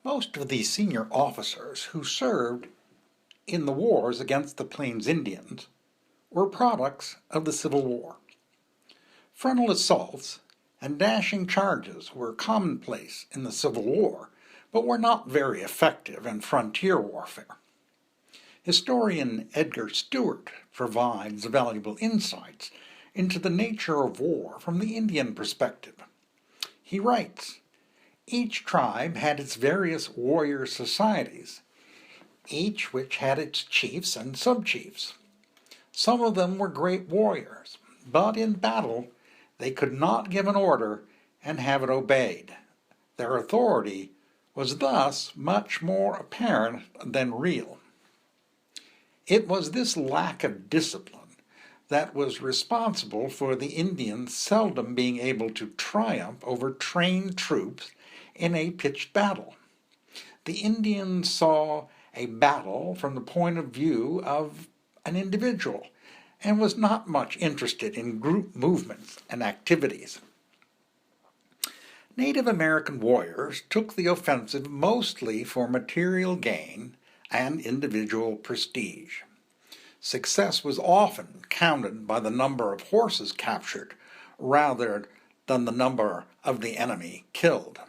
Most of the senior officers who served in the wars against the Plains Indians were products of the Civil War. Frontal assaults and dashing charges were commonplace in the Civil War, but were not very effective in frontier warfare. Historian Edgar Stewart provides valuable insights into the nature of war from the Indian perspective. He writes, "Each tribe had its various warrior societies, each which had its chiefs and subchiefs. Some of them were great warriors, but in battle they could not give an order and have it obeyed. Their authority was thus much more apparent than real." It was this lack of discipline that was responsible for the Indians seldom being able to triumph over trained troops in a pitched battle. The Indians saw a battle from the point of view of an individual and was not much interested in group movements and activities. Native American warriors took the offensive mostly for material gain and individual prestige. Success was often counted by the number of horses captured rather than the number of the enemy killed.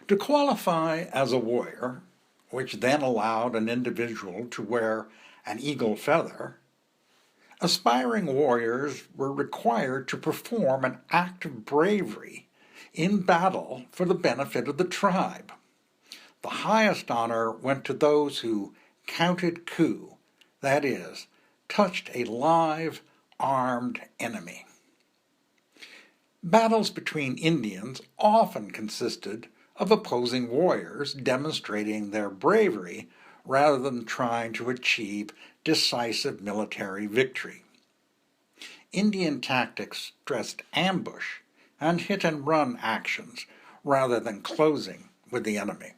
To qualify as a warrior, which then allowed an individual to wear an eagle feather, aspiring warriors were required to perform an act of bravery in battle for the benefit of the tribe. The highest honor went to those who counted coup, that is, touched a live, armed enemy. Battles between Indians often consisted of opposing warriors demonstrating their bravery rather than trying to achieve decisive military victory. Indian tactics stressed ambush and hit-and-run actions rather than closing with the enemy.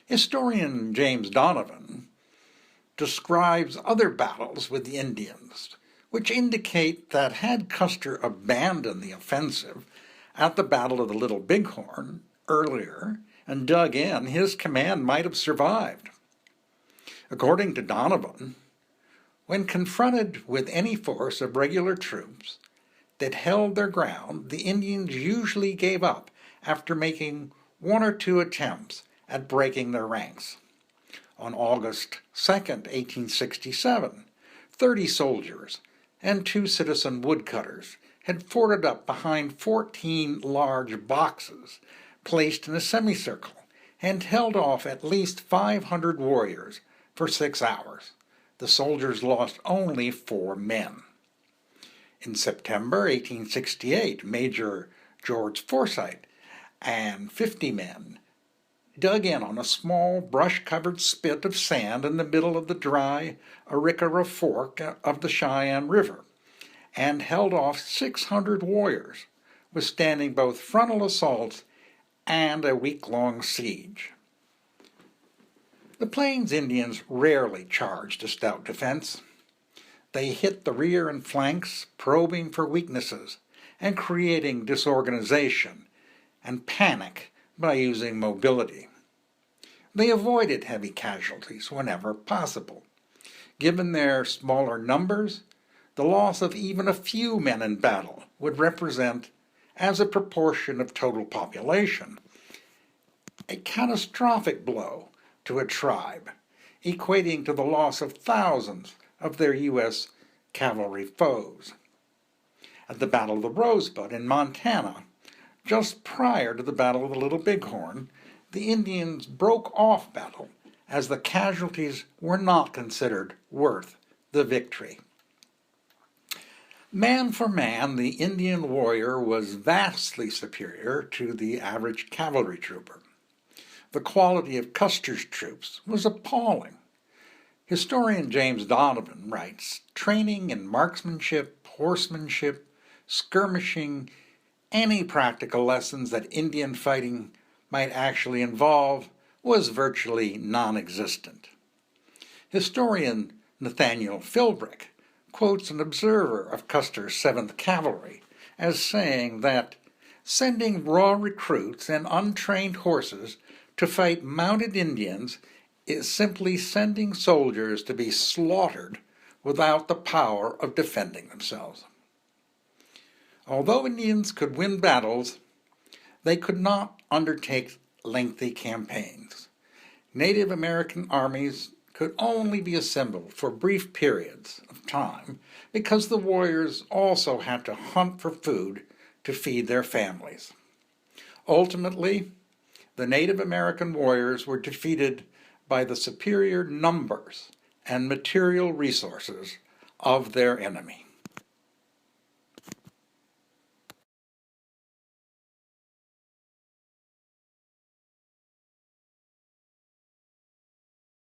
Historian James Donovan describes other battles with the Indians, which indicate that had Custer abandoned the offensive at the Battle of the Little Bighorn earlier and dug in, his command might have survived. According to Donovan, when confronted with any force of regular troops that held their ground, the Indians usually gave up after making one or two attempts at breaking their ranks. On August 2, 1867, 30 soldiers and 2 citizen woodcutters had forded up behind 14 large boxes placed in a semicircle and held off at least 500 warriors for 6 hours. The soldiers lost only 4 men. In September 1868, Major George Forsyth and 50 men dug in on a small brush-covered spit of sand in the middle of the dry Arikara Fork of the Cheyenne River and held off 600 warriors, withstanding both frontal assaults and a week-long siege. The Plains Indians rarely charged a stout defense. They hit the rear and flanks, probing for weaknesses and creating disorganization and panic by using mobility. They avoided heavy casualties whenever possible. Given their smaller numbers, the loss of even a few men in battle would represent, as a proportion of total population, a catastrophic blow to a tribe, equating to the loss of thousands of their U.S. cavalry foes. At the Battle of the Rosebud in Montana, just prior to the Battle of the Little Bighorn, the Indians broke off battle as the casualties were not considered worth the victory. Man for man, the Indian warrior was vastly superior to the average cavalry trooper. The quality of Custer's troops was appalling. Historian James Donovan writes, "Training in marksmanship, horsemanship, skirmishing, any practical lessons that Indian fighting might actually involve was virtually non-existent." Historian Nathaniel Philbrick quotes an observer of Custer's 7th Cavalry as saying that Sending raw recruits and untrained horses to fight mounted Indians is simply sending soldiers to be slaughtered without the power of defending themselves. Although Indians could win battles, they could not undertake lengthy campaigns. Native American armies could only be assembled for brief periods of time because the warriors also had to hunt for food to feed their families. Ultimately, the Native American warriors were defeated by the superior numbers and material resources of their enemy.